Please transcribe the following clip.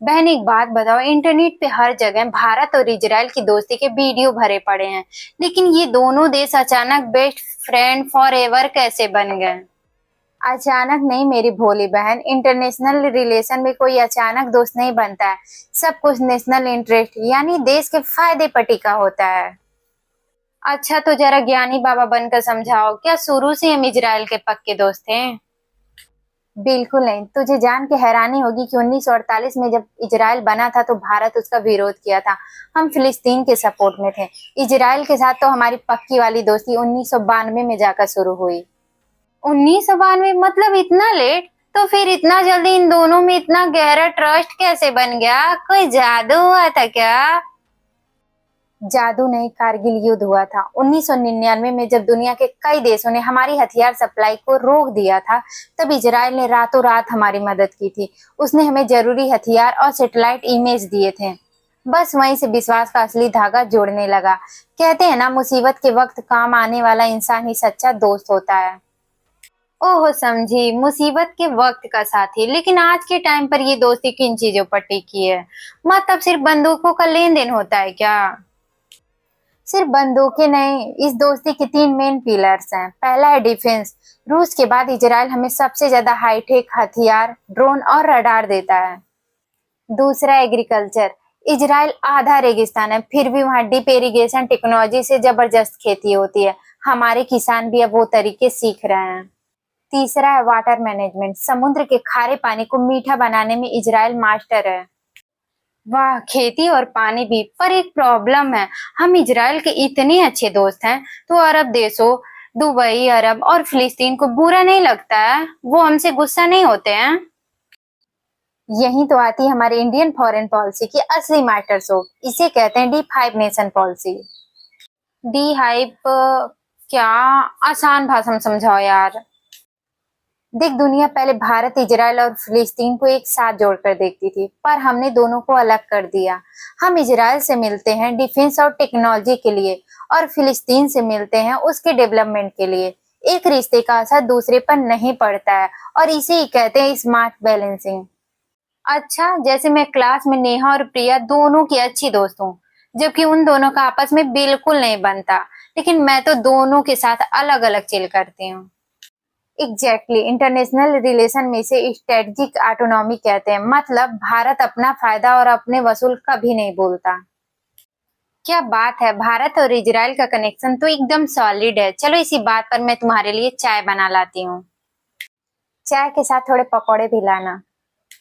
बहन एक बात बताओ, इंटरनेट पे हर जगह भारत और इजराइल की दोस्ती के वीडियो भरे पड़े हैं, लेकिन ये दोनों देश अचानक बेस्ट फ्रेंड फॉर एवर कैसे बन गए? अचानक नहीं मेरी भोली बहन, इंटरनेशनल रिलेशन में कोई अचानक दोस्त नहीं बनता है। सब कुछ नेशनल इंटरेस्ट यानी देश के फायदे पर टिका होता है। अच्छा तो जरा ज्ञानी बाबा बनकर समझाओ, क्या शुरू से हम इजराइल के पक्के दोस्त थे? बिल्कुल नहीं। तुझे जान के हैरानी होगी कि 1948 में जब इजराइल बना था तो भारत उसका विरोध किया था। हम फिलिस्तीन के सपोर्ट में थे। इजराइल के साथ तो हमारी पक्की वाली दोस्ती 1992 में जाकर शुरू हुई। 1992 मतलब इतना लेट? तो फिर इतना जल्दी इन दोनों में इतना गहरा ट्रस्ट कैसे बन गया? कोई जादू हुआ था क्या? जादू नहीं, कारगिल युद्ध हुआ था 1999 में। जब दुनिया के कई देशों ने हमारी हथियार सप्लाई को रोक दिया था, तब इजराइल ने रातों रात हमारी मदद की थी। उसने हमें जरूरी हथियार और सैटेलाइट इमेज दिए थे। बस वहीं से विश्वास का असली धागा जोड़ने लगा। कहते हैं ना, मुसीबत के वक्त काम आने वाला इंसान ही सच्चा दोस्त होता है। ओहो समझी, मुसीबत के वक्त का साथी। लेकिन आज के टाइम पर ये दोस्ती किन चीजों पर टिकी है? मतलब सिर्फ बंदूकों का लेन देन होता है क्या? सिर्फ बंदूकें नहीं, इस दोस्ती के तीन मेन पिलर्स हैं। पहला है डिफेंस। रूस के बाद इजराइल हमें सबसे ज्यादा हाईटेक हथियार, ड्रोन और रडार देता है। दूसरा एग्रीकल्चर। इजराइल आधा रेगिस्तान है, फिर भी वहाँ डिप इरिगेशन टेक्नोलॉजी से जबरदस्त खेती होती है। हमारे किसान भी अब वो तरीके सीख रहे हैं। तीसरा है वाटर मैनेजमेंट। समुद्र के खारे पानी को मीठा बनाने में इजराइल मास्टर है। वाह, खेती और पानी भी। पर एक प्रॉब्लम है, हम इजराइल के इतने अच्छे दोस्त हैं तो अरब देशों, दुबई, अरब और फिलिस्तीन को बुरा नहीं लगता है? वो हमसे गुस्सा नहीं होते हैं? यही तो आती है हमारे इंडियन फॉरेन पॉलिसी की असली मास्टर स्ट्रोक। इसे कहते हैं D five nation policy. D hype क्या? आसान भाषा में समझाओ यार। देख, दुनिया पहले भारत, इजराइल और फिलिस्तीन को एक साथ जोड़कर देखती थी, पर हमने दोनों को अलग कर दिया। हम इजराइल से मिलते हैं डिफेंस और टेक्नोलॉजी के लिए, और फिलिस्तीन से मिलते हैं उसके डेवलपमेंट के लिए। एक रिश्ते का असर दूसरे पर नहीं पड़ता है, और इसे ही कहते हैं स्मार्ट बैलेंसिंग। अच्छा, जैसे मैं क्लास में नेहा और प्रिया दोनों की अच्छी दोस्त हूँ, जबकि उन दोनों का आपस में बिल्कुल नहीं बनता। लेकिन मैं तो दोनों के साथ अलग अलग चिल करती हूँ। एग्जैक्टली, इंटरनेशनल रिलेशन में इसे स्ट्रेटजिक ऑटोनॉमी कहते हैं। मतलब भारत अपना फायदा और अपने वसूल कभी नहीं बोलता। क्या बात है, भारत और इजराइल का कनेक्शन तो एकदम सॉलिड है। चलो इसी बात पर मैं तुम्हारे लिए चाय बना लाती हूँ। चाय के साथ थोड़े पकौड़े भी लाना।